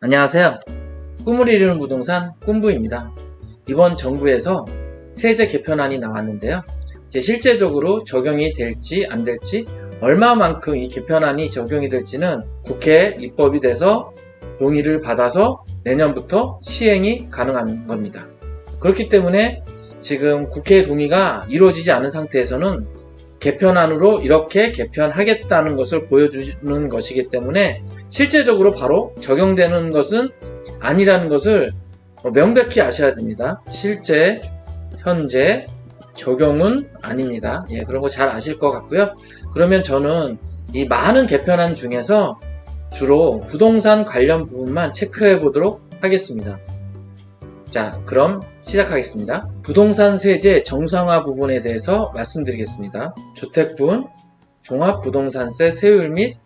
안녕하세요. 꿈을 이루는 부동산 꿈부입니다. 이번 정부에서 세제 개편안이 나왔는데요. 이제 실제적으로 적용이 될지 안 될지, 얼마만큼 이 개편안이 적용이 될지는 국회 입법이 돼서 동의를 받아서 내년부터 시행이 가능한 겁니다. 그렇기 때문에 지금 국회 동의가 이루어지지 않은 상태에서는 개편안으로 이렇게 개편하겠다는 것을 보여주는 것이기 때문에 실제적으로 바로 적용되는 것은 아니라는 것을 명백히 아셔야 됩니다. 실제, 현재 적용은 아닙니다. 그런 거 잘 아실 것 같고요. 그러면 저는 이 많은 개편안 중에서 주로 부동산 관련 부분만 체크해 보도록 하겠습니다. 자, 그럼 시작하겠습니다. 부동산 세제 정상화 부분에 대해서 말씀드리겠습니다. 주택분 종합부동산세 세율 및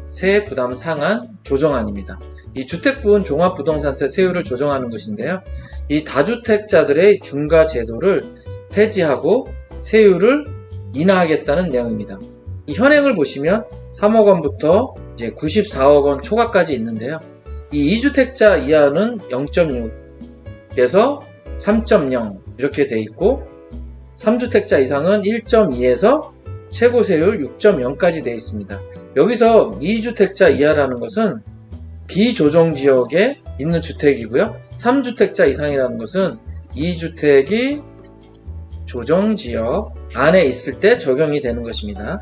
세 부담 상한 조정안입니다. 이 주택분 종합부동산세 세율을 조정하는 것인데요. 이 다주택자들의 중과 제도를 폐지하고 세율을 인하하겠다는 내용입니다. 이 현행을 보시면 3억 원부터 이제 94억 원 초과까지 있는데요. 이 2주택자 이하는 0.6에서 3.0 이렇게 돼 있고, 3주택자 이상은 1.2에서 최고 세율 6.0까지 돼 있습니다. 여기서 2주택자 이하라는 것은 비조정 지역에 있는 주택이고요. 3주택자 이상이라는 것은 2주택이 조정 지역 안에 있을 때 적용이 되는 것입니다.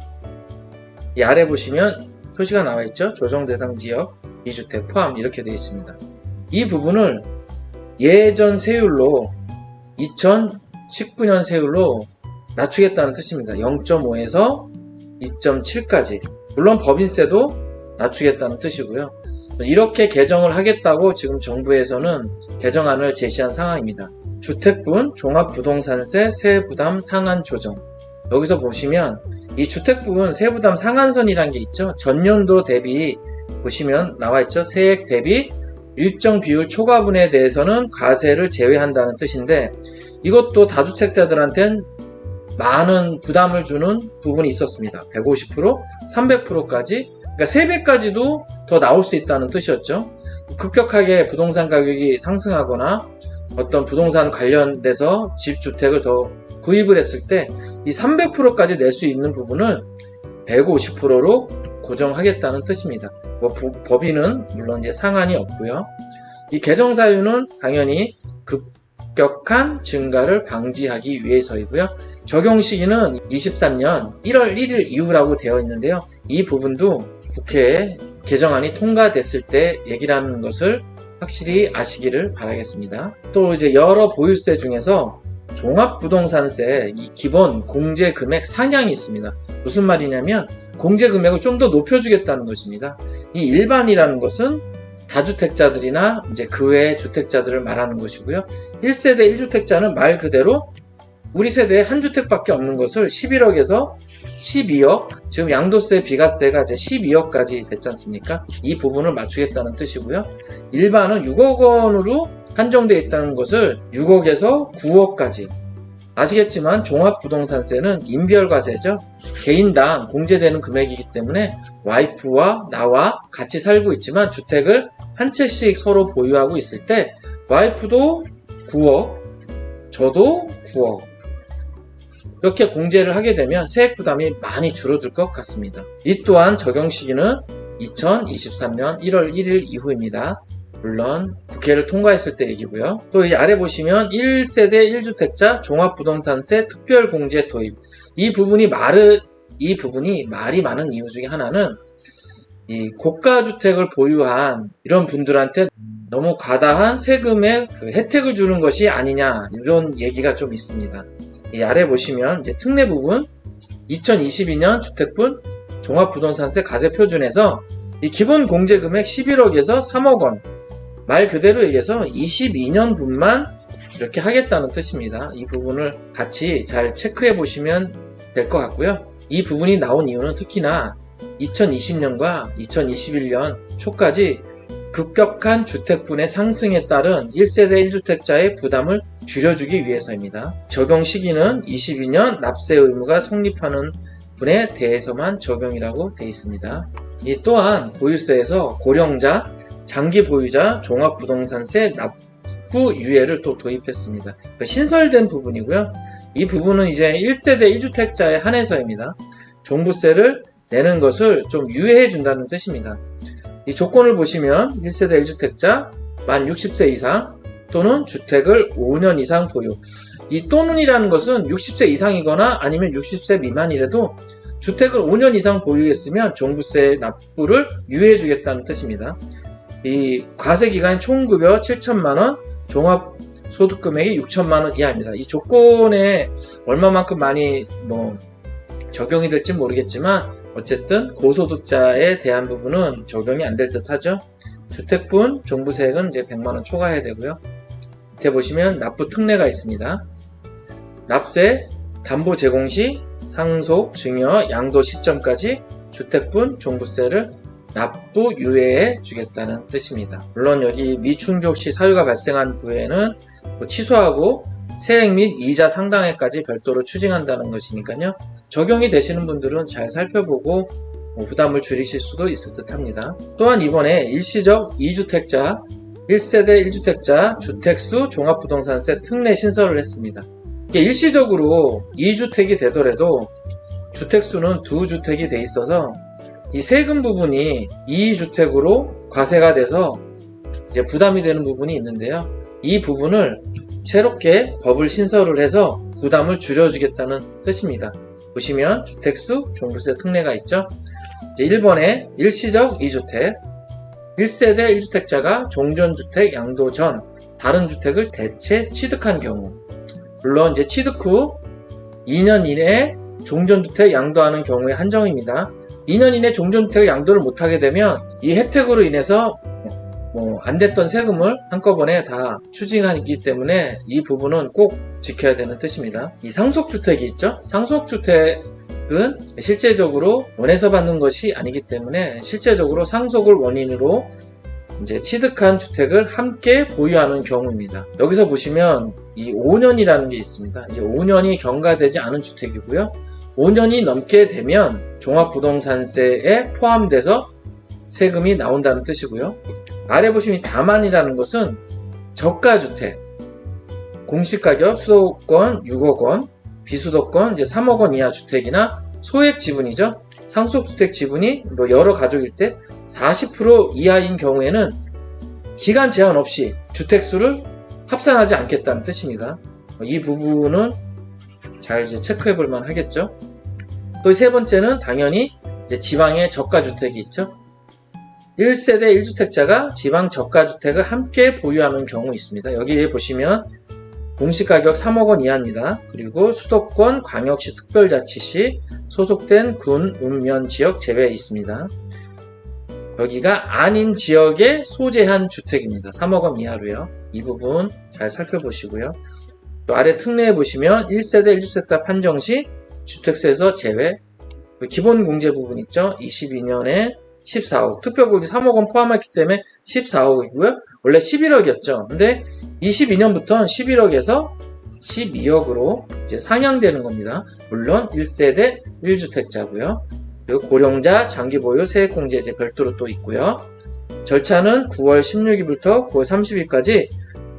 이 아래 보시면 표시가 나와 있죠. 조정 대상 지역 2주택 포함 이렇게 되어 있습니다. 이 부분을 예전 세율로 2019년 세율로 낮추겠다는 뜻입니다. 0.5에서 2.7까지. 물론 법인세도 낮추겠다는 뜻이고요. 이렇게 개정을 하겠다고 지금 정부에서는 개정안을 제시한 상황입니다. 주택분 종합부동산세 세부담 상한 조정. 여기서 보시면 이 주택분 세부담 상한선이라는 게 있죠. 전년도 대비 보시면 나와 있죠. 세액 대비 일정 비율 초과분에 대해서는 과세를 제외한다는 뜻인데, 이것도 다주택자들한테는 많은 부담을 주는 부분이 있었습니다. 150%, 300%까지, 그러니까 3배까지도 더 나올 수 있다는 뜻이었죠. 급격하게 부동산 가격이 상승하거나 어떤 부동산 관련돼서 집주택을 더 구입을 했을 때 이 300%까지 낼 수 있는 부분을 150%로 고정하겠다는 뜻입니다. 법인은 물론 이제 상한이 없고요. 이 개정 사유는 당연히 급격한 증가를 방지하기 위해서이고요. 적용 시기는 23년 1월 1일 이후라고 되어 있는데요. 이 부분도 국회에 개정안이 통과됐을 때 얘기라는 것을 확실히 아시기를 바라겠습니다. 또 이제 여러 보유세 중에서 종합부동산세 이 기본 공제금액 상향이 있습니다. 무슨 말이냐면 공제금액을 좀 더 높여주겠다는 것입니다. 이 일반이라는 것은 다주택자들이나 이제 그 외의 주택자들을 말하는 것이고요. 1세대 1주택자는 말 그대로 우리 세대에 한 주택밖에 없는 것을 11억에서 12억, 지금 양도세, 비과세가 이제 12억까지 됐지 않습니까? 이 부분을 맞추겠다는 뜻이고요. 일반은 6억 원으로 한정되어 있다는 것을 6억에서 9억까지. 아시겠지만 종합부동산세는 인별과세죠. 개인당 공제되는 금액이기 때문에 와이프와 나와 같이 살고 있지만 주택을 한 채씩 서로 보유하고 있을 때 와이프도 9억, 저도 9억 이렇게 공제를 하게 되면 세액 부담이 많이 줄어들 것 같습니다. 이 또한 적용 시기는 2023년 1월 1일 이후입니다. 물론 국회를 통과했을 때 얘기고요. 또 이 아래 보시면 1세대 1주택자 종합부동산세 특별공제 도입. 이 부분이 말이 많은 이유 중에 하나는 이 고가주택을 보유한 이런 분들한테 너무 과다한 세금의 혜택을 주는 것이 아니냐, 이런 얘기가 좀 있습니다. 이 아래 보시면 이제 특례 부분 2022년 주택분 종합부동산세 가세표준에서 이 기본 공제금액 11억에서 3억 원, 말 그대로 얘기해서 22년분만 이렇게 하겠다는 뜻입니다. 이 부분을 같이 잘 체크해 보시면 될 것 같고요. 이 부분이 나온 이유는 특히나 2020년과 2021년 초까지 급격한 주택분의 상승에 따른 1세대 1주택자의 부담을 줄여주기 위해서입니다. 적용 시기는 22년 납세 의무가 성립하는 분에 대해서만 적용이라고 되어 있습니다. 이 또한 보유세에서 고령자, 장기 보유자 종합부동산세 납부 유예를 또 도입했습니다. 신설된 부분이고요. 이 부분은 이제 1세대 1주택자에 한해서입니다. 종부세를 내는 것을 좀 유예해 준다는 뜻입니다. 이 조건을 보시면 1세대 1주택자 만 60세 이상 또는 주택을 5년 이상 보유. 이 또는이라는 것은 60세 이상이거나 아니면 60세 미만이라도 주택을 5년 이상 보유했으면 종부세 납부를 유예해 주겠다는 뜻입니다. 이 과세기간 총급여 7천만원, 종합소득금액이 6천만원 이하입니다. 이 조건에 얼마만큼 많이 적용이 될지 모르겠지만 어쨌든 고소득자에 대한 부분은 적용이 안 될 듯 하죠. 주택분 종부세액은 이제 100만원 초과해야 되고요. 밑에 보시면 납부 특례가 있습니다. 납세, 담보 제공 시 상속, 증여, 양도 시점까지 주택분 종부세를 납부 유예해 주겠다는 뜻입니다. 물론 여기 미충족 시 사유가 발생한 후에는 취소하고 세액 및 이자 상당액까지 별도로 추징한다는 것이니까요. 적용이 되시는 분들은 잘 살펴보고 부담을 줄이실 수도 있을 듯 합니다. 또한 이번에 일시적 2주택자, 1세대 1주택자 주택수 종합부동산세 특례 신설을 했습니다. 일시적으로 2주택이 되더라도 주택수는 2주택이 돼 있어서 이 세금 부분이 2주택으로 과세가 돼서 이제 부담이 되는 부분이 있는데요. 이 부분을 새롭게 법을 신설을 해서 부담을 줄여주겠다는 뜻입니다. 보시면 주택수 종부세 특례가 있죠. 이제 1번에 일시적 2주택, 1세대 1주택자가 종전주택 양도 전 다른 주택을 대체 취득한 경우, 물론 이제 취득 후 2년 이내에 종전주택 양도하는 경우에 한정입니다. 2년 이내 종전주택 양도를 못하게 되면 이 혜택으로 인해서 안 됐던 세금을 한꺼번에 다 추징하기 때문에 이 부분은 꼭 지켜야 되는 뜻입니다. 이 상속주택이 있죠. 상속주택은 실제적으로 원해서 받는 것이 아니기 때문에 실제적으로 상속을 원인으로 이제 취득한 주택을 함께 보유하는 경우입니다. 여기서 보시면 이 5년이라는 게 있습니다. 이제 5년이 경과되지 않은 주택이고요. 5년이 넘게 되면 종합부동산세에 포함돼서 세금이 나온다는 뜻이고요. 아래 보시면 다만이라는 것은 저가주택, 공시가격 수도권 6억 원, 비수도권 이제 3억 원 이하 주택이나 소액 지분이죠. 상속주택 지분이 여러 가족일 때 40% 이하인 경우에는 기간 제한 없이 주택수를 합산하지 않겠다는 뜻입니다. 이 부분은 잘 이제 체크해 볼 만 하겠죠. 또 세 번째는 당연히 이제 지방의 저가주택이 있죠. 1세대 1주택자가 지방 저가주택을 함께 보유하는 경우 있습니다. 여기에 보시면 공시가격 3억 원 이하입니다. 그리고 수도권 광역시 특별자치시 소속된 군, 읍면 지역 제외에 있습니다. 여기가 아닌 지역에 소재한 주택입니다. 3억 원 이하로요. 이 부분 잘 살펴보시고요. 또 아래 특례에 보시면 1세대 1주택자 판정 시 주택수에서 제외, 기본 공제 부분 있죠. 22년에 14억, 특별공제 3억 원 포함했기 때문에 14억이고요. 원래 11억이었죠. 근데 22년부터는 11억에서 12억으로 이제 상향되는 겁니다. 물론 1세대 1주택자고요. 그리고 고령자 장기보유 세액공제 이제 별도로 또 있고요. 절차는 9월 16일부터 9월 30일까지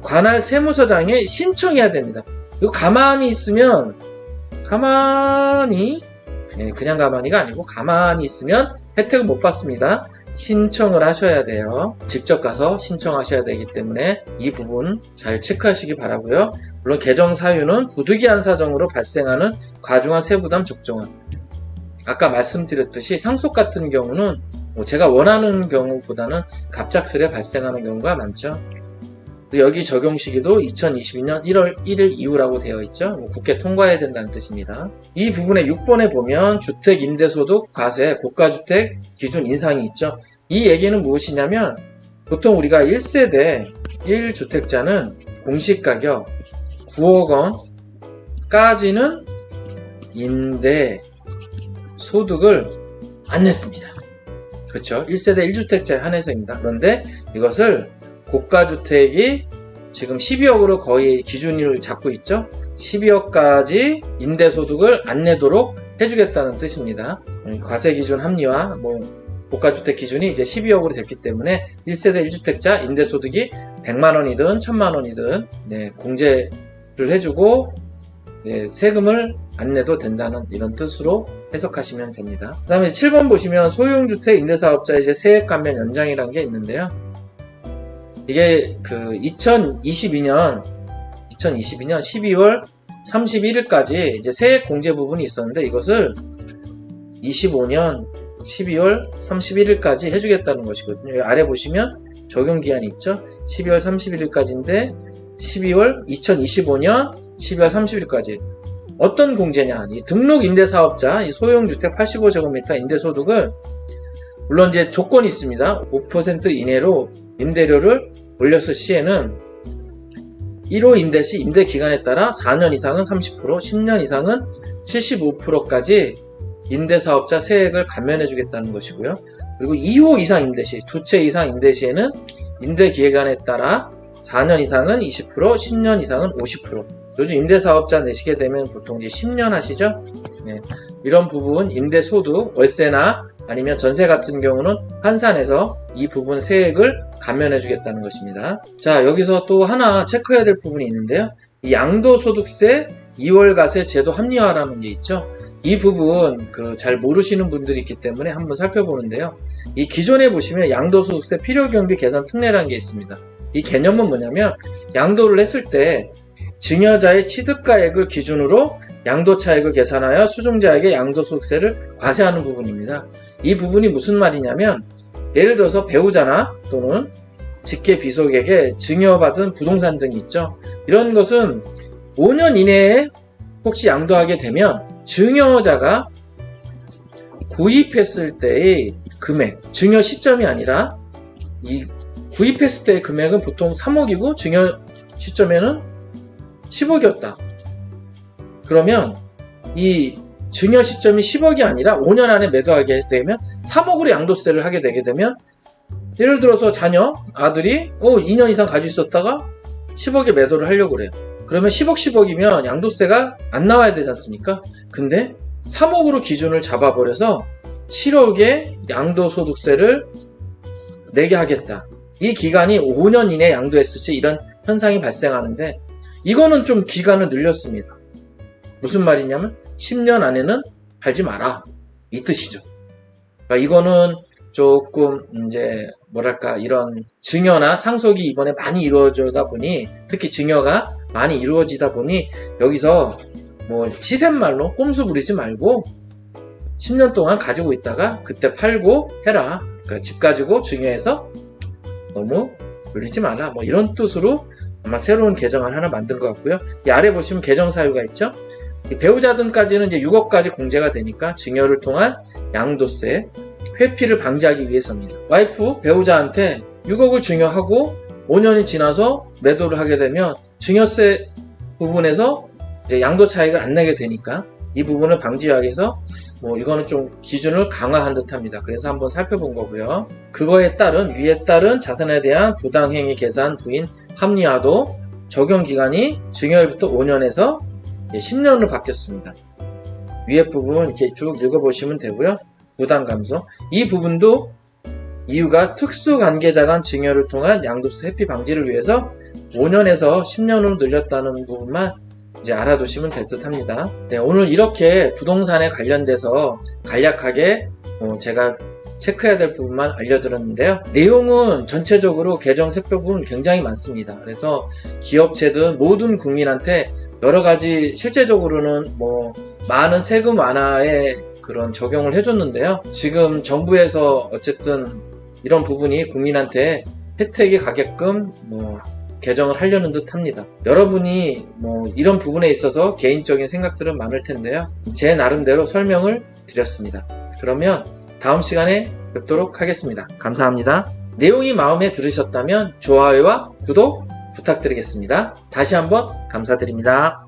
관할 세무서장에 신청해야 됩니다. 이거 가만히 있으면 그냥 가만히가 아니고 가만히 있으면 혜택을 못 받습니다. 신청을 하셔야 돼요. 직접 가서 신청하셔야 되기 때문에 이 부분 잘 체크하시기 바라고요. 물론 개정 사유는 부득이한 사정으로 발생하는 과중한 세부담 적정은 아까 말씀드렸듯이 상속 같은 경우는 제가 원하는 경우보다는 갑작스레 발생하는 경우가 많죠. 여기 적용 시기도 2022년 1월 1일 이후라고 되어 있죠. 국회 통과해야 된다는 뜻입니다. 이 부분에 6번에 보면 주택임대소득 과세 고가주택 기준 인상이 있죠. 이 얘기는 무엇이냐면 보통 우리가 1세대 1주택자는 공시가격 9억 원까지는 임대 소득을 안 냈습니다. 그렇죠. 1세대 1주택자에 한해서입니다. 그런데 이것을 고가주택이 지금 12억으로 거의 기준을 잡고 있죠. 12억까지 임대소득을 안 내도록 해주겠다는 뜻입니다. 과세기준 합리화, 고가주택 기준이 이제 12억으로 됐기 때문에 1세대 1주택자 임대소득이 100만원이든 1000만원이든 네, 공제를 해주고 네, 세금을 안 내도 된다는 이런 뜻으로 해석하시면 됩니다. 그 다음에 7번 보시면 소유주택 임대사업자 이제 세액 감면 연장이라는 게 있는데요. 이게 그 2022년 12월 31일까지 이제 세액 공제 부분이 있었는데 이것을 25년 12월 31일까지 해주겠다는 것이거든요. 여기 아래 보시면 적용기한이 있죠. 12월 31일까지인데 2025년 12월 30일까지 어떤 공제냐? 이 등록 임대사업자 이 소형주택 85제곱미터 임대소득을 물론 이제 조건이 있습니다. 5% 이내로 임대료를 올렸을 시에는 1호 임대 시 임대 기간에 따라 4년 이상은 30%, 10년 이상은 75%까지 임대사업자 세액을 감면해 주겠다는 것이고요. 그리고 2호 이상 임대 시, 두 채 이상 임대 시에는 임대 기간에 따라 4년 이상은 20%, 10년 이상은 50%. 요즘 임대사업자 내시게 되면 보통 이제 10년 하시죠? 네. 이런 부분 임대소득, 월세나 아니면 전세 같은 경우는 환산해서 이 부분 세액을 감면해 주겠다는 것입니다. 자, 여기서 또 하나 체크해야 될 부분이 있는데요. 이 양도소득세 2월과세 제도 합리화라는 게 있죠. 이 부분 잘 모르시는 분들이 있기 때문에 한번 살펴보는데요. 이 기존에 보시면 양도소득세 필요경비 계산 특례라는 게 있습니다. 이 개념은 뭐냐면 양도를 했을 때 증여자의 취득가액을 기준으로 양도차익을 계산하여 수증자에게 양도소득세를 과세하는 부분입니다. 이 부분이 무슨 말이냐면 예를 들어서 배우자나 또는 직계 비속에게 증여받은 부동산 등이 있죠. 이런 것은 5년 이내에 혹시 양도하게 되면 증여자가 구입했을 때의 금액, 증여 시점이 아니라 이 구입했을 때의 금액은 보통 3억이고 증여 시점에는 10억이었다. 그러면 이 증여 시점이 10억이 아니라 5년 안에 매도하게 되면 3억으로 양도세를 하게 되게 되면 예를 들어서 자녀, 아들이 2년 이상 가지고 있었다가 10억에 매도를 하려고 그래요. 그러면 10억이면 양도세가 안 나와야 되지 않습니까? 근데 3억으로 기준을 잡아버려서 7억의 양도소득세를 내게 하겠다. 이 기간이 5년 이내 양도했을 시 이런 현상이 발생하는데 이거는 좀 기간을 늘렸습니다. 무슨 말이냐면 10년 안에는 팔지 마라 이 뜻이죠. 그러니까 이거는 조금 이제 뭐랄까 이런 증여나 상속이 이번에 많이 이루어지다 보니 특히 증여가 많이 이루어지다 보니 여기서 뭐 시샘말로 꼼수 부리지 말고 10년 동안 가지고 있다가 그때 팔고 해라. 그러니까 집 가지고 증여해서 너무 불리지 마라. 뭐 이런 뜻으로 아마 새로운 개정안 하나 만든 것 같고요. 이 아래 보시면 개정 사유가 있죠. 배우자 등까지는 이제 6억까지 공제가 되니까 증여를 통한 양도세 회피를 방지하기 위해서입니다. 와이프 배우자한테 6억을 증여하고 5년이 지나서 매도를 하게 되면 증여세 부분에서 이제 양도 차익을 안 내게 되니까 이 부분을 방지하기 위해서 뭐 이거는 좀 기준을 강화한 듯합니다. 그래서 한번 살펴본 거고요. 그거에 따른 위에 따른 자산에 대한 부당행위 계산 부인 합리화도 적용 기간이 증여일부터 5년에서 10년으로 바뀌었습니다. 위에 부분 이렇게 쭉 읽어보시면 되고요. 부담 감소. 이 부분도 이유가 특수관계자 간 증여를 통한 양도세 회피 방지를 위해서 5년에서 10년으로 늘렸다는 부분만 이제 알아두시면 될 듯 합니다. 네, 오늘 이렇게 부동산에 관련돼서 간략하게 제가 체크해야 될 부분만 알려드렸는데요. 내용은 전체적으로 개정 살펴보면 굉장히 많습니다. 그래서 기업체든 모든 국민한테 여러가지 실제적으로는 뭐 많은 세금 완화에 그런 적용을 해줬는데요. 지금 정부에서 어쨌든 이런 부분이 국민한테 혜택이 가게끔 개정을 하려는 듯 합니다. 여러분이 이런 부분에 있어서 개인적인 생각들은 많을 텐데요. 제 나름대로 설명을 드렸습니다. 그러면 다음 시간에 뵙도록 하겠습니다. 감사합니다. 내용이 마음에 들으셨다면 좋아요와 구독 부탁드리겠습니다. 다시 한번 감사드립니다.